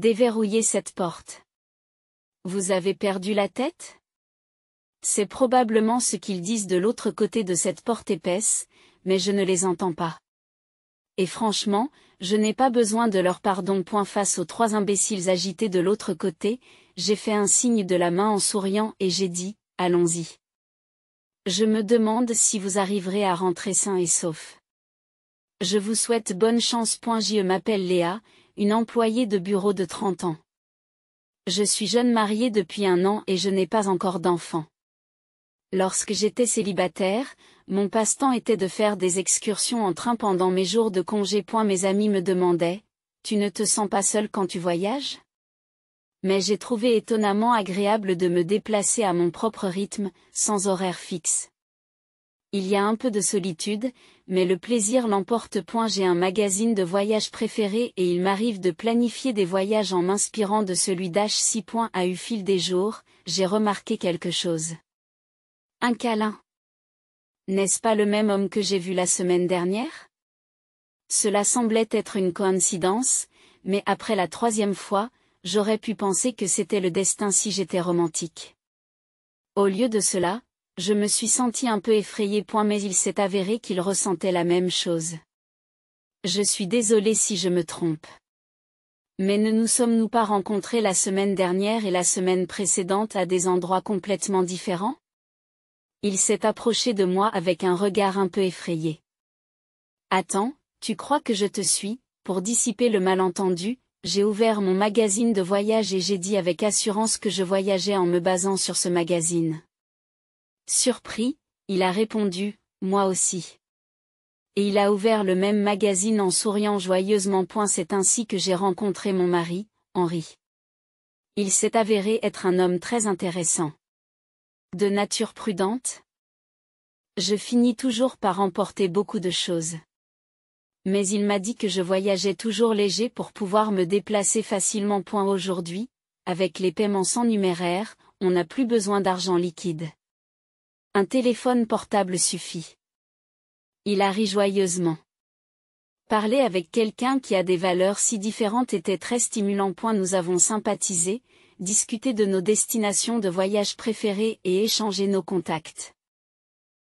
Déverrouillez cette porte. Vous avez perdu la tête? C'est probablement ce qu'ils disent de l'autre côté de cette porte épaisse, mais je ne les entends pas. Et franchement, je n'ai pas besoin de leur pardon. Face aux 3 imbéciles agités de l'autre côté, j'ai fait un signe de la main en souriant et j'ai dit, allons-y. Je me demande si vous arriverez à rentrer sain et sauf. Je vous souhaite bonne chance. Je m'appelle Léa, une employée de bureau de 30 ans. Je suis jeune mariée depuis 1 an et je n'ai pas encore d'enfant. Lorsque j'étais célibataire, mon passe-temps était de faire des excursions en train pendant mes jours de congé. Mes amis me demandaient, tu ne te sens pas seule quand tu voyages? Mais j'ai trouvé étonnamment agréable de me déplacer à mon propre rythme, sans horaire fixe. Il y a un peu de solitude, mais le plaisir l'emporte. J'ai un magazine de voyage préféré et il m'arrive de planifier des voyages en m'inspirant de celui d'H6. Au fil des jours, j'ai remarqué quelque chose. Un câlin. N'est-ce pas le même homme que j'ai vu la semaine dernière? Cela semblait être une coïncidence, mais après la 3e fois, j'aurais pu penser que c'était le destin si j'étais romantique. Au lieu de cela, je me suis sentie un peu effrayée. Mais il s'est avéré qu'il ressentait la même chose. Je suis désolée si je me trompe. Mais ne nous sommes-nous pas rencontrés la semaine dernière et la semaine précédente à des endroits complètement différents? Il s'est approché de moi avec un regard un peu effrayé. Attends, tu crois que je te suis? Pour dissiper le malentendu, j'ai ouvert mon magazine de voyage et j'ai dit avec assurance que je voyageais en me basant sur ce magazine. Surpris, il a répondu, moi aussi. Et il a ouvert le même magazine en souriant joyeusement. C'est ainsi que j'ai rencontré mon mari, Henri. Il s'est avéré être un homme très intéressant. De nature prudente? Je finis toujours par emporter beaucoup de choses. Mais il m'a dit que je voyageais toujours léger pour pouvoir me déplacer facilement. Aujourd'hui, avec les paiements sans numéraire, on n'a plus besoin d'argent liquide. Un téléphone portable suffit. Il a ri joyeusement. Parler avec quelqu'un qui a des valeurs si différentes était très stimulant. Nous avons sympathisé, discuté de nos destinations de voyage préférées et échangé nos contacts.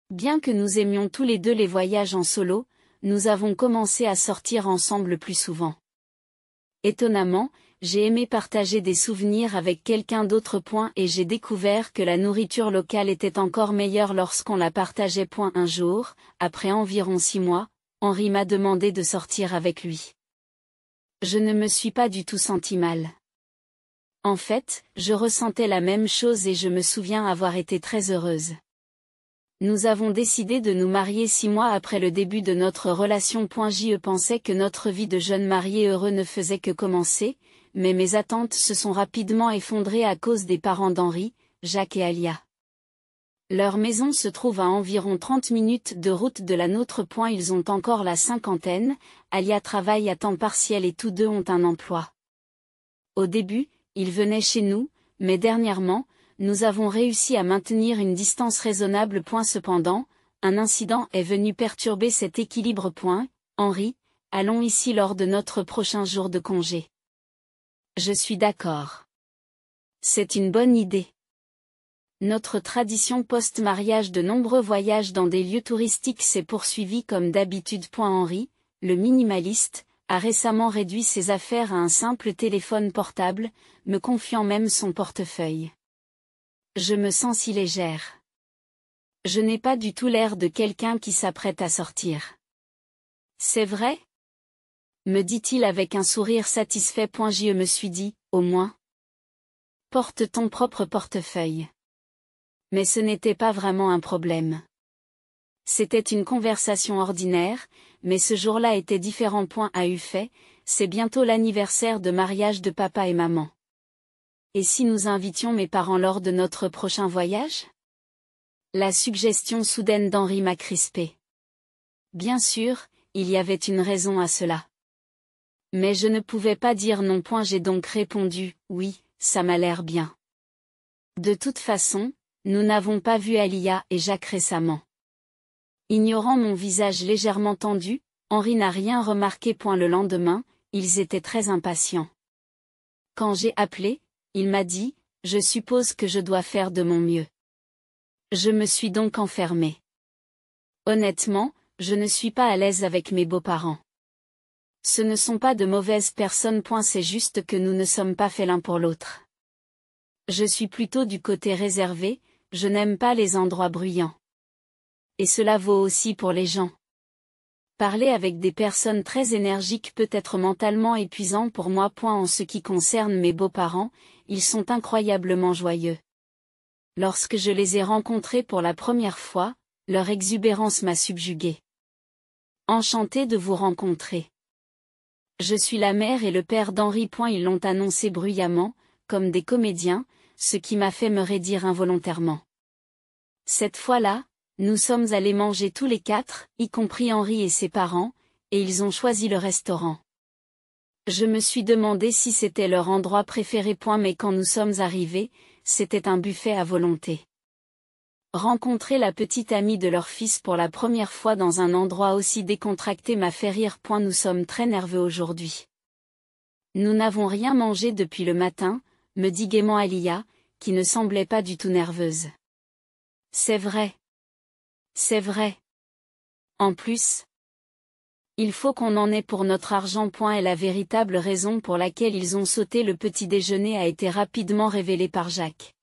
Bien que nous aimions tous les deux les voyages en solo, nous avons commencé à sortir ensemble plus souvent. Étonnamment, j'ai aimé partager des souvenirs avec quelqu'un d'autre. Et j'ai découvert que la nourriture locale était encore meilleure lorsqu'on la partageait. Un jour, après environ 6 mois, Henri m'a demandé de sortir avec lui. Je ne me suis pas du tout senti mal. En fait, je ressentais la même chose et je me souviens avoir été très heureuse. Nous avons décidé de nous marier 6 mois après le début de notre relation. Je pensais que notre vie de jeunes mariés heureux ne faisait que commencer, mais mes attentes se sont rapidement effondrées à cause des parents d'Henri, Jacques et Alia. Leur maison se trouve à environ 30 minutes de route de la nôtre. Ils ont encore la 50aine, Alia travaille à temps partiel et tous deux ont un emploi. Au début, ils venaient chez nous, mais dernièrement, nous avons réussi à maintenir une distance raisonnable. Cependant, un incident est venu perturber cet équilibre. Henri, allons ici lors de notre prochain jour de congé. Je suis d'accord. C'est une bonne idée. Notre tradition post-mariage de nombreux voyages dans des lieux touristiques s'est poursuivie comme d'habitude. Henri, le minimaliste, a récemment réduit ses affaires à un simple téléphone portable, me confiant même son portefeuille. Je me sens si légère. Je n'ai pas du tout l'air de quelqu'un qui s'apprête à sortir. C'est vrai? Me dit-il avec un sourire satisfait. Je me suis dit, au moins. Porte ton propre portefeuille. Mais ce n'était pas vraiment un problème. C'était une conversation ordinaire, mais ce jour-là était différent. À eu fait, c'est bientôt l'anniversaire de mariage de papa et maman. Et si nous invitions mes parents lors de notre prochain voyage? La suggestion soudaine d'Henri m'a crispée. Bien sûr, il y avait une raison à cela. Mais je ne pouvais pas dire non. J'ai donc répondu, oui, ça m'a l'air bien. De toute façon, nous n'avons pas vu Alia et Jacques récemment. Ignorant mon visage légèrement tendu, Henri n'a rien remarqué. Le lendemain, ils étaient très impatients. Quand j'ai appelé, il m'a dit, je suppose que je dois faire de mon mieux. Je me suis donc enfermée. Honnêtement, je ne suis pas à l'aise avec mes beaux-parents. Ce ne sont pas de mauvaises personnes. C'est juste que nous ne sommes pas faits l'un pour l'autre. Je suis plutôt du côté réservé, je n'aime pas les endroits bruyants. Et cela vaut aussi pour les gens. Parler avec des personnes très énergiques peut être mentalement épuisant pour moi. En ce qui concerne mes beaux-parents, ils sont incroyablement joyeux. Lorsque je les ai rencontrés pour la première fois, leur exubérance m'a subjuguée. Enchantée de vous rencontrer. Je suis la mère et le père d'Henri. Ils l'ont annoncé bruyamment, comme des comédiens, ce qui m'a fait me raidir involontairement. Cette fois-là, nous sommes allés manger tous les quatre, y compris Henri et ses parents, et ils ont choisi le restaurant. Je me suis demandé si c'était leur endroit préféré. Mais quand nous sommes arrivés, c'était un buffet à volonté. Rencontrer la petite amie de leur fils pour la première fois dans un endroit aussi décontracté m'a fait rire. Nous sommes très nerveux aujourd'hui. Nous n'avons rien mangé depuis le matin, me dit gaiement Alia, qui ne semblait pas du tout nerveuse. C'est vrai. C'est vrai. En plus, il faut qu'on en ait pour notre argent. Et la véritable raison pour laquelle ils ont sauté le petit déjeuner a été rapidement révélée par Jacques.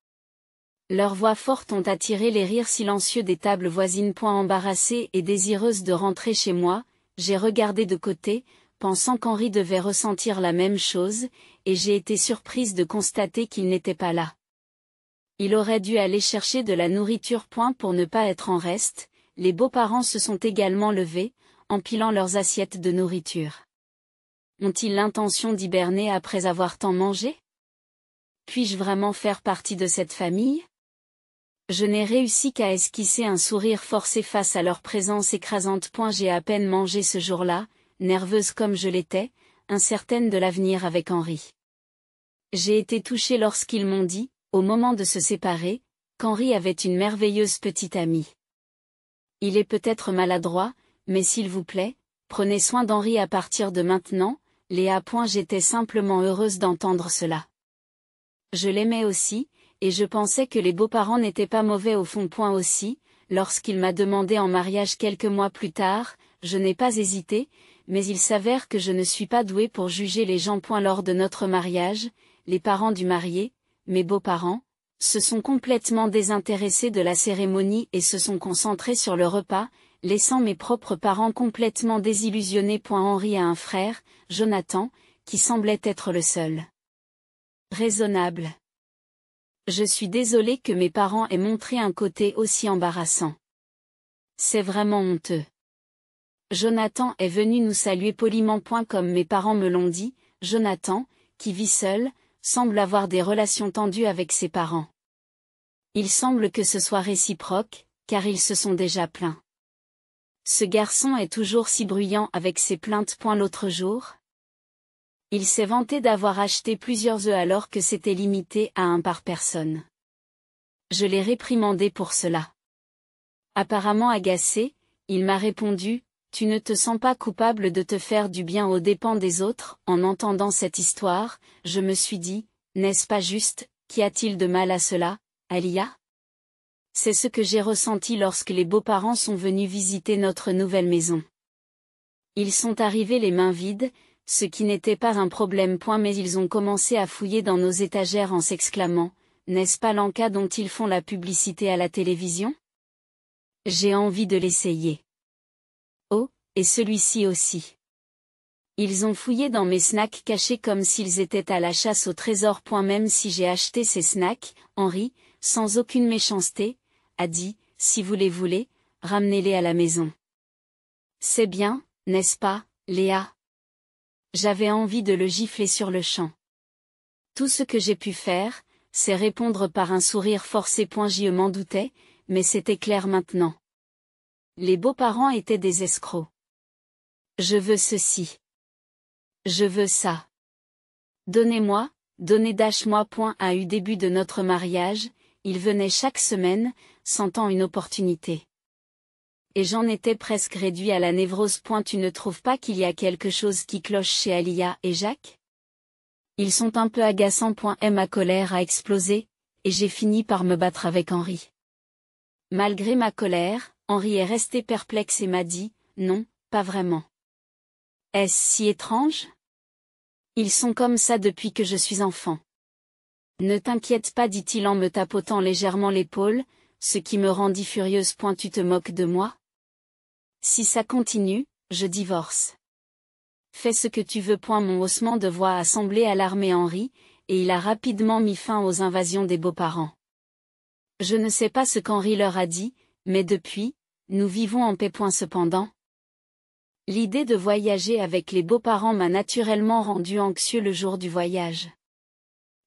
Leurs voix fortes ont attiré les rires silencieux des tables voisines. Embarrassée et désireuse de rentrer chez moi, j'ai regardé de côté, pensant qu'Henri devait ressentir la même chose, et j'ai été surprise de constater qu'il n'était pas là. Il aurait dû aller chercher de la nourriture. Pour ne pas être en reste, les beaux-parents se sont également levés, empilant leurs assiettes de nourriture. Ont-ils l'intention d'hiberner après avoir tant mangé? Puis-je vraiment faire partie de cette famille? Je n'ai réussi qu'à esquisser un sourire forcé face à leur présence écrasante. J'ai à peine mangé ce jour-là, nerveuse comme je l'étais, incertaine de l'avenir avec Henri. J'ai été touchée lorsqu'ils m'ont dit, au moment de se séparer, qu'Henri avait une merveilleuse petite amie. Il est peut-être maladroit, mais s'il vous plaît, prenez soin d'Henri à partir de maintenant, Léa. J'étais simplement heureuse d'entendre cela. Je l'aimais aussi, et je pensais que les beaux-parents n'étaient pas mauvais au fond. Aussi, lorsqu'il m'a demandé en mariage quelques mois plus tard, je n'ai pas hésité, mais il s'avère que je ne suis pas douée pour juger les gens. Lors de notre mariage, les parents du marié, mes beaux-parents, se sont complètement désintéressés de la cérémonie et se sont concentrés sur le repas, laissant mes propres parents complètement désillusionnés. Henri a un frère, Jonathan, qui semblait être le seul raisonnable. Je suis désolée que mes parents aient montré un côté aussi embarrassant. C'est vraiment honteux. Jonathan est venu nous saluer poliment. Comme mes parents me l'ont dit, Jonathan, qui vit seul, semble avoir des relations tendues avec ses parents. Il semble que ce soit réciproque, car ils se sont déjà plaints. Ce garçon est toujours si bruyant avec ses plaintes. L'autre jour, il s'est vanté d'avoir acheté plusieurs œufs alors que c'était limité à un par personne. Je l'ai réprimandé pour cela. Apparemment agacé, il m'a répondu, « Tu ne te sens pas coupable de te faire du bien aux dépens des autres ?» En entendant cette histoire, je me suis dit, « N'est-ce pas juste, qu'y a-t-il de mal à cela, Alia ?» C'est ce que j'ai ressenti lorsque les beaux-parents sont venus visiter notre nouvelle maison. Ils sont arrivés les mains vides, ce qui n'était pas un problème. Mais ils ont commencé à fouiller dans nos étagères en s'exclamant, « N'est-ce pas l'Anka dont ils font la publicité à la télévision ? J'ai envie de l'essayer. » Oh, et celui-ci aussi. Ils ont fouillé dans mes snacks cachés comme s'ils étaient à la chasse au trésor. Même si j'ai acheté ces snacks, Henri, sans aucune méchanceté, a dit, « Si vous les voulez, ramenez-les à la maison. » C'est bien, n'est-ce pas, Léa ? J'avais envie de le gifler sur le champ. Tout ce que j'ai pu faire, c'est répondre par un sourire forcé. Je m'en doutais, mais c'était clair maintenant. Les beaux-parents étaient des escrocs. Je veux ceci. Je veux ça. Donnez-moi, donnez-moi. À eu début de notre mariage, il venait chaque semaine, sentant une opportunité. Et j'en étais presque réduit à la névrose. Tu ne trouves pas qu'il y a quelque chose qui cloche chez Alia et Jacques ? Ils sont un peu agaçants. Ma colère a explosé, et j'ai fini par me battre avec Henri. Malgré ma colère, Henri est resté perplexe et m'a dit, non, pas vraiment. Est-ce si étrange? Ils sont comme ça depuis que je suis enfant. Ne t'inquiète pas, dit-il en me tapotant légèrement l'épaule, ce qui me rendit furieuse. Tu te moques de moi? Si ça continue, je divorce. Fais ce que tu veux. Mon haussement de voix a semblé alarmer Henri, et il a rapidement mis fin aux invasions des beaux-parents. Je ne sais pas ce qu'Henri leur a dit, mais depuis, nous vivons en paix. Cependant, l'idée de voyager avec les beaux-parents m'a naturellement rendu anxieux le jour du voyage.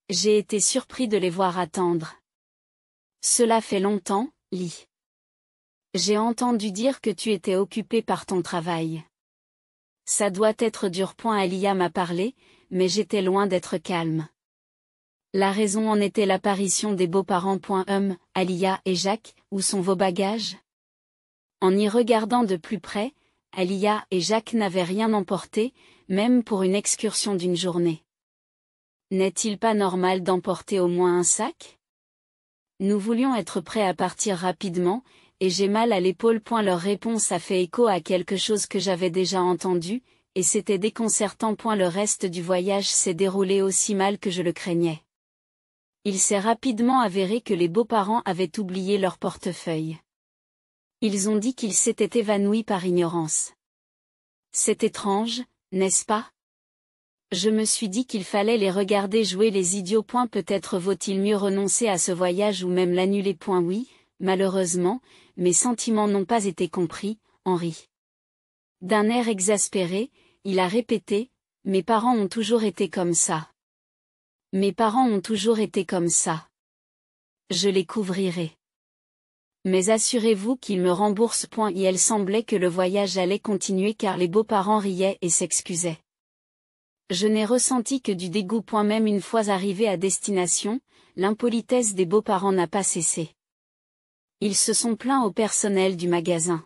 J'ai été surpris de les voir attendre. Cela fait longtemps, Lee. J'ai entendu dire que tu étais occupé par ton travail. Ça doit être dur. Alia m'a parlé, mais j'étais loin d'être calme. La raison en était l'apparition des beaux-parents. Alia et Jacques, où sont vos bagages? En y regardant de plus près, Alia et Jacques n'avaient rien emporté, même pour une excursion d'une journée. N'est-il pas normal d'emporter au moins un sac? Nous voulions être prêts à partir rapidement, et j'ai mal à l'épaule. Leur réponse a fait écho à quelque chose que j'avais déjà entendu, et c'était déconcertant. Le reste du voyage s'est déroulé aussi mal que je le craignais. Il s'est rapidement avéré que les beaux-parents avaient oublié leur portefeuille. Ils ont dit qu'ils s'étaient évanouis par ignorance. C'est étrange, n'est-ce pas? Je me suis dit qu'il fallait les regarder jouer les idiots. Peut-être vaut-il mieux renoncer à ce voyage ou même l'annuler. Oui, malheureusement, mes sentiments n'ont pas été compris, Henri. D'un air exaspéré, il a répété, mes parents ont toujours été comme ça. Mes parents ont toujours été comme ça. Je les couvrirai. Mais assurez-vous qu'ils me remboursent. Et elle semblait que le voyage allait continuer car les beaux-parents riaient et s'excusaient. Je n'ai ressenti que du dégoût. Même une fois arrivé à destination, l'impolitesse des beaux-parents n'a pas cessé. Ils se sont plaints au personnel du magasin.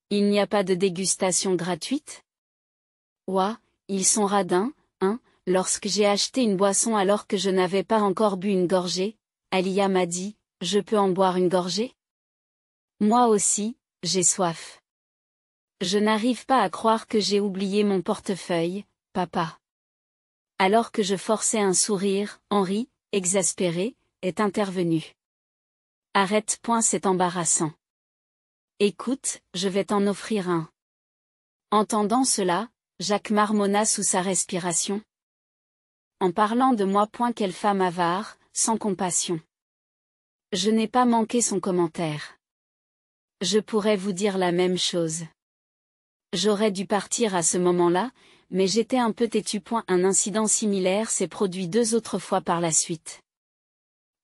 Il n'y a pas de dégustation gratuite? Ouah, ils sont radins, hein? Lorsque j'ai acheté une boisson alors que je n'avais pas encore bu une gorgée, Alia m'a dit, je peux en boire une gorgée? Moi aussi, j'ai soif. Je n'arrive pas à croire que j'ai oublié mon portefeuille, papa. Alors que je forçais un sourire, Henri, exaspéré, est intervenu. Arrête. C'est embarrassant. Écoute, je vais t'en offrir un. Entendant cela, Jacques marmonna sous sa respiration. En parlant de moi. Quelle femme avare, sans compassion. Je n'ai pas manqué son commentaire. Je pourrais vous dire la même chose. J'aurais dû partir à ce moment-là, mais j'étais un peu têtu. Un incident similaire s'est produit 2 autres fois par la suite.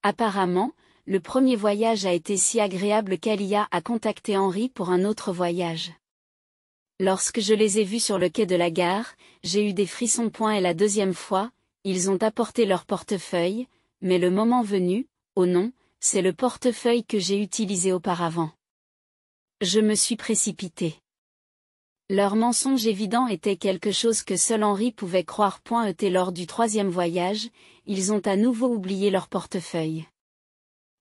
Apparemment, le premier voyage a été si agréable qu'Alia a contacté Henri pour un autre voyage. Lorsque je les ai vus sur le quai de la gare, j'ai eu des frissons. Et la deuxième fois, ils ont apporté leur portefeuille, mais le moment venu, oh non, c'est le portefeuille que j'ai utilisé auparavant. Je me suis précipitée. Leur mensonge évident était quelque chose que seul Henri pouvait croire. Lors du 3e voyage, ils ont à nouveau oublié leur portefeuille.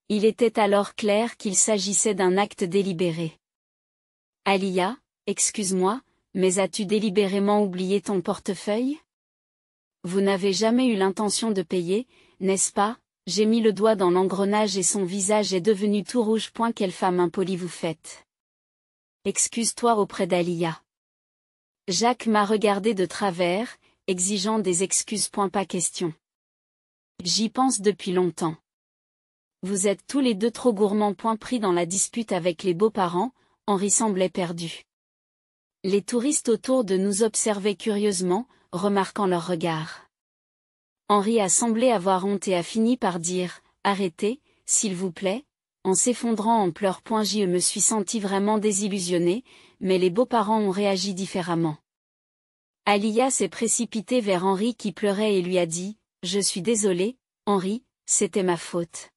Il était alors clair qu'il s'agissait d'un acte délibéré. Alia, excuse-moi, mais as-tu délibérément oublié ton portefeuille? Vous n'avez jamais eu l'intention de payer, n'est-ce pas? J'ai mis le doigt dans l'engrenage et son visage est devenu tout rouge. Quelle femme impolie vous faites. Excuse-toi auprès d'Alia. Jacques m'a regardé de travers, exigeant des excuses. Pas question. J'y pense depuis longtemps. Vous êtes tous les deux trop gourmands. Pris dans la dispute avec les beaux-parents, Henri semblait perdu. Les touristes autour de nous observaient curieusement, remarquant leur regard. Henri a semblé avoir honte et a fini par dire « Arrêtez, s'il vous plaît », en s'effondrant en pleurs. Je me suis senti vraiment désillusionnée, mais les beaux-parents ont réagi différemment. Alia s'est précipitée vers Henri qui pleurait et lui a dit « Je suis désolée, Henri, c'était ma faute.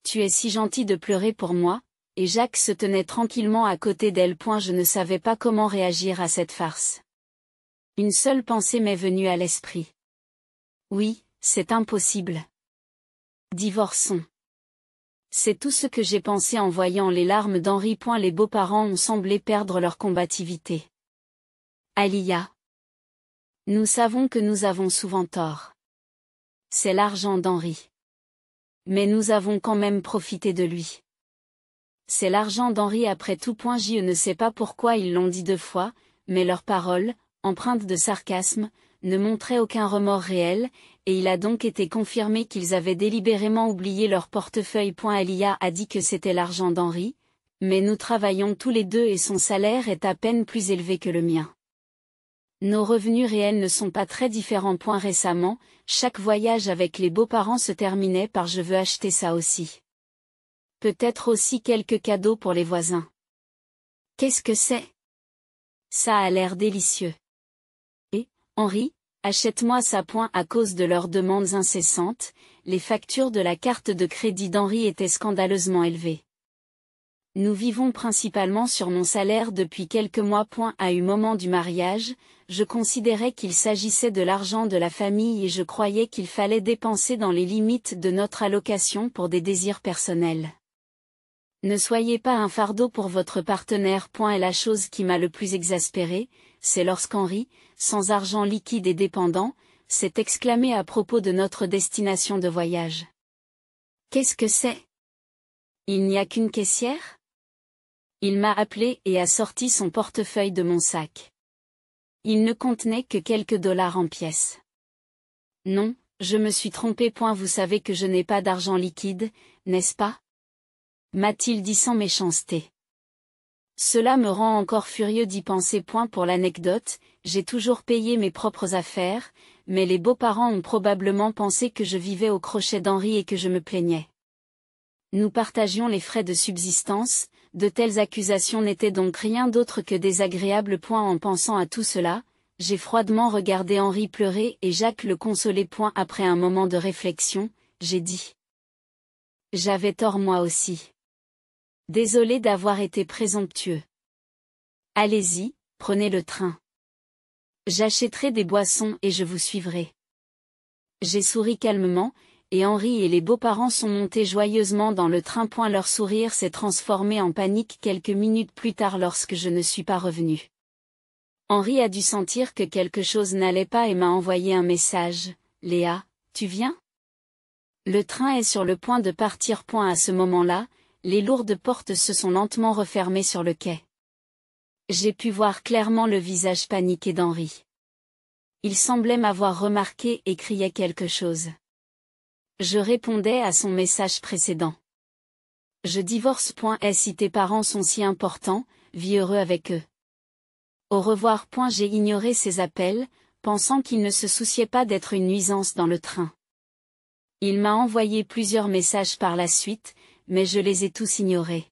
Tu es si gentil de pleurer pour moi », et Jacques se tenait tranquillement à côté d'elle. Je ne savais pas comment réagir à cette farce. Une seule pensée m'est venue à l'esprit. Oui, c'est impossible. Divorçons. C'est tout ce que j'ai pensé en voyant les larmes d'Henri. Les beaux-parents ont semblé perdre leur combativité. Alia. Nous savons que nous avons souvent tort. C'est l'argent d'Henri. Mais nous avons quand même profité de lui. C'est l'argent d'Henri après tout. Je ne sais pas pourquoi ils l'ont dit 2 fois, mais leurs paroles, empreintes de sarcasme, ne montraient aucun remords réel, et il a donc été confirmé qu'ils avaient délibérément oublié leur portefeuille. Alia a dit que c'était l'argent d'Henri, mais nous travaillons tous les deux et son salaire est à peine plus élevé que le mien. Nos revenus réels ne sont pas très différents. Récemment, chaque voyage avec les beaux-parents se terminait par je veux acheter ça aussi. Peut-être aussi quelques cadeaux pour les voisins. Qu'est-ce que c'est? Ça a l'air délicieux. Et, Henri, achète-moi ça. À cause de leurs demandes incessantes, les factures de la carte de crédit d'Henri étaient scandaleusement élevées. Nous vivons principalement sur mon salaire depuis quelques mois. À un moment du mariage, je considérais qu'il s'agissait de l'argent de la famille et je croyais qu'il fallait dépenser dans les limites de notre allocation pour des désirs personnels. Ne soyez pas un fardeau pour votre partenaire. Et la chose qui m'a le plus exaspéré, c'est lorsqu'Henri, sans argent liquide et dépendant, s'est exclamé à propos de notre destination de voyage. Qu'est-ce que c'est? Il n'y a qu'une caissière? Il m'a appelé et a sorti son portefeuille de mon sac. Il ne contenait que quelques dollars en pièces. Non, je me suis trompé. Vous savez que je n'ai pas d'argent liquide, n'est-ce pas? M'a-t-il dit sans méchanceté. Cela me rend encore furieux d'y penser. Pour l'anecdote, j'ai toujours payé mes propres affaires, mais les beaux-parents ont probablement pensé que je vivais au crochet d'Henri et que je me plaignais. Nous partagions les frais de subsistance, de telles accusations n'étaient donc rien d'autre que désagréables. En pensant à tout cela, j'ai froidement regardé Henri pleurer et Jacques le consoler. Après un moment de réflexion, j'ai dit. J'avais tort moi aussi. Désolé d'avoir été présomptueux. Allez-y, prenez le train. J'achèterai des boissons et je vous suivrai. J'ai souri calmement, et Henri et les beaux-parents sont montés joyeusement dans le train. Leur sourire s'est transformé en panique quelques minutes plus tard lorsque je ne suis pas revenu. Henri a dû sentir que quelque chose n'allait pas et m'a envoyé un message. Léa, tu viens? Le train est sur le point de partir. À ce moment-là, les lourdes portes se sont lentement refermées sur le quai. J'ai pu voir clairement le visage paniqué d'Henri. Il semblait m'avoir remarqué et criait quelque chose. Je répondais à son message précédent. Je divorce. Si tes parents sont si importants, vis heureux avec eux. Au revoir. J'ai ignoré ses appels, pensant qu'il ne se souciait pas d'être une nuisance dans le train. Il m'a envoyé plusieurs messages par la suite, mais je les ai tous ignorés.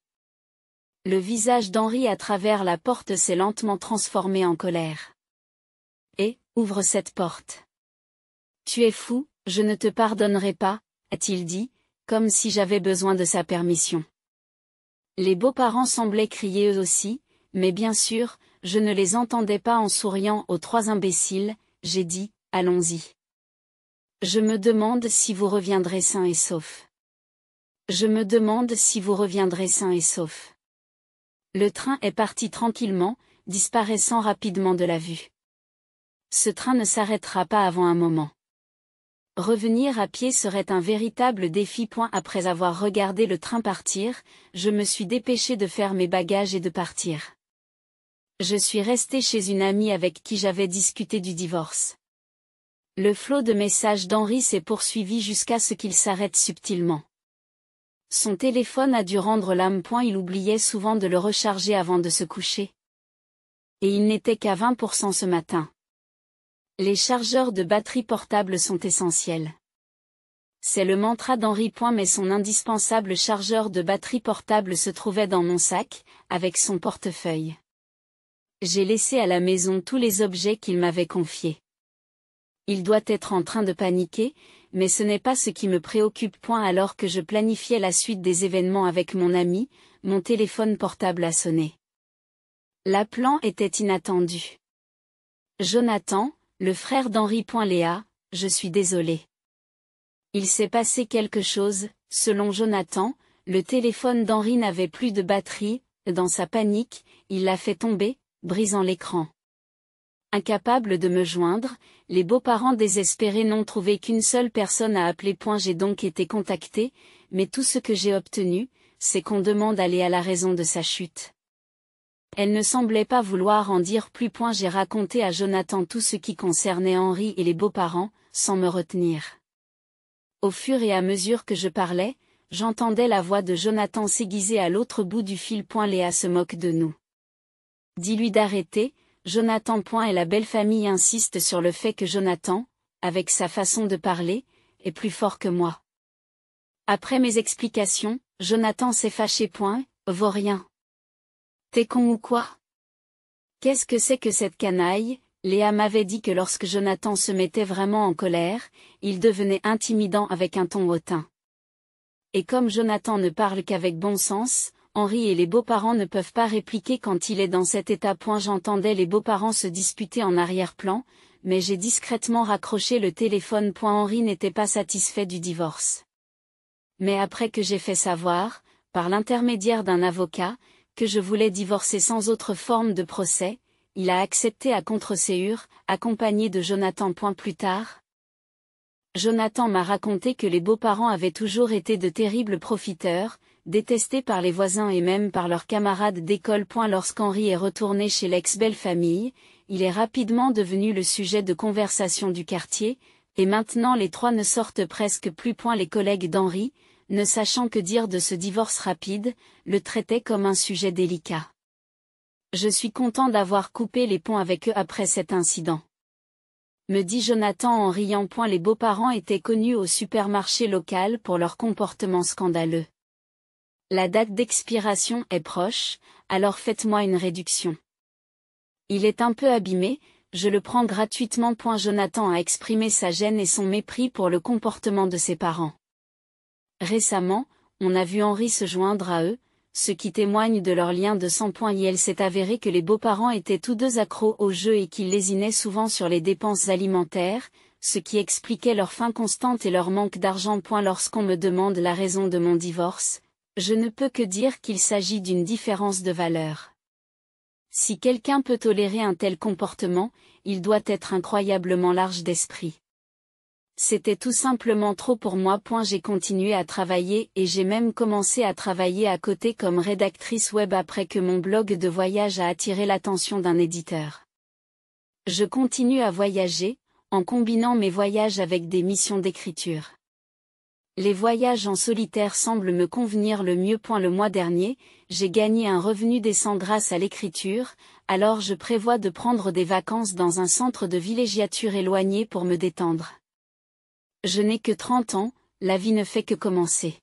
Le visage d'Henri à travers la porte s'est lentement transformé en colère. Et, ouvre cette porte. Tu es fou, je ne te pardonnerai pas, a-t-il dit, comme si j'avais besoin de sa permission. Les beaux-parents semblaient crier eux aussi, mais bien sûr, je ne les entendais pas. En souriant aux 3 imbéciles, j'ai dit, allons-y. Je me demande si vous reviendrez sains et saufs. Je me demande si vous reviendrez sains et saufs. Le train est parti tranquillement, disparaissant rapidement de la vue. Ce train ne s'arrêtera pas avant un moment. Revenir à pied serait un véritable défi. Après avoir regardé le train partir, je me suis dépêché de faire mes bagages et de partir. Je suis resté chez une amie avec qui j'avais discuté du divorce. Le flot de messages d'Henri s'est poursuivi jusqu'à ce qu'il s'arrête subtilement. Son téléphone a dû rendre l'âme. Il oubliait souvent de le recharger avant de se coucher. Et il n'était qu'à 20% ce matin. Les chargeurs de batterie portable sont essentiels. C'est le mantra d'Henri. Mais son indispensable chargeur de batterie portable se trouvait dans mon sac, avec son portefeuille. J'ai laissé à la maison tous les objets qu'il m'avait confiés. Il doit être en train de paniquer, mais ce n'est pas ce qui me préoccupe. Alors que je planifiais la suite des événements avec mon ami, mon téléphone portable a sonné. L'appelant était inattendu. Jonathan, le frère d'Henri. Léa, je suis désolé. Il s'est passé quelque chose, selon Jonathan, le téléphone d'Henri n'avait plus de batterie, dans sa panique, il l'a fait tomber, brisant l'écran. Incapable de me joindre, les beaux-parents désespérés n'ont trouvé qu'une seule personne à appeler. J'ai donc été contacté, mais tout ce que j'ai obtenu, c'est qu'on demande aller à la raison de sa chute. Elle ne semblait pas vouloir en dire plus. J'ai raconté à Jonathan tout ce qui concernait Henri et les beaux-parents, sans me retenir. Au fur et à mesure que je parlais, j'entendais la voix de Jonathan s'aiguiser à l'autre bout du fil. Léa se moque de nous. Dis-lui d'arrêter, Jonathan. Et la belle famille insiste sur le fait que Jonathan, avec sa façon de parler, est plus fort que moi. Après mes explications, Jonathan s'est fâché. Vaut rien. T'es con ou quoi? Qu'est-ce que c'est que cette canaille? Léa m'avait dit que lorsque Jonathan se mettait vraiment en colère, il devenait intimidant avec un ton hautain. Et comme Jonathan ne parle qu'avec bon sens, Henri et les beaux-parents ne peuvent pas répliquer quand il est dans cet état. J'entendais les beaux-parents se disputer en arrière-plan, mais j'ai discrètement raccroché le téléphone. Henri n'était pas satisfait du divorce. Mais après que j'ai fait savoir, par l'intermédiaire d'un avocat, que je voulais divorcer sans autre forme de procès, il a accepté à contre-ségur, accompagné de Jonathan. Plus tard, Jonathan m'a raconté que les beaux-parents avaient toujours été de terribles profiteurs, détestés par les voisins et même par leurs camarades d'école. Lorsqu'Henri est retourné chez l'ex-belle-famille, il est rapidement devenu le sujet de conversation du quartier, et maintenant les trois ne sortent presque plus. Les collègues d'Henri, ne sachant que dire de ce divorce rapide, le traitaient comme un sujet délicat. Je suis content d'avoir coupé les ponts avec eux après cet incident. Me dit Jonathan en riant. Les beaux-parents étaient connus au supermarché local pour leur comportement scandaleux. La date d'expiration est proche, alors faites-moi une réduction. Il est un peu abîmé, je le prends gratuitement. Jonathan a exprimé sa gêne et son mépris pour le comportement de ses parents. Récemment, on a vu Henri se joindre à eux, ce qui témoigne de leur lien de sang. Il s'est avéré que les beaux-parents étaient tous deux accros au jeu et qu'ils lésinaient souvent sur les dépenses alimentaires, ce qui expliquait leur faim constante et leur manque d'argent. Lorsqu'on me demande la raison de mon divorce, je ne peux que dire qu'il s'agit d'une différence de valeur. Si quelqu'un peut tolérer un tel comportement, il doit être incroyablement large d'esprit. C'était tout simplement trop pour moi. J'ai continué à travailler et j'ai même commencé à travailler à côté comme rédactrice web après que mon blog de voyage a attiré l'attention d'un éditeur. Je continue à voyager, en combinant mes voyages avec des missions d'écriture. Les voyages en solitaire semblent me convenir le mieux. Le mois dernier, j'ai gagné un revenu décent grâce à l'écriture, alors je prévois de prendre des vacances dans un centre de villégiature éloigné pour me détendre. Je n'ai que 30 ans, la vie ne fait que commencer.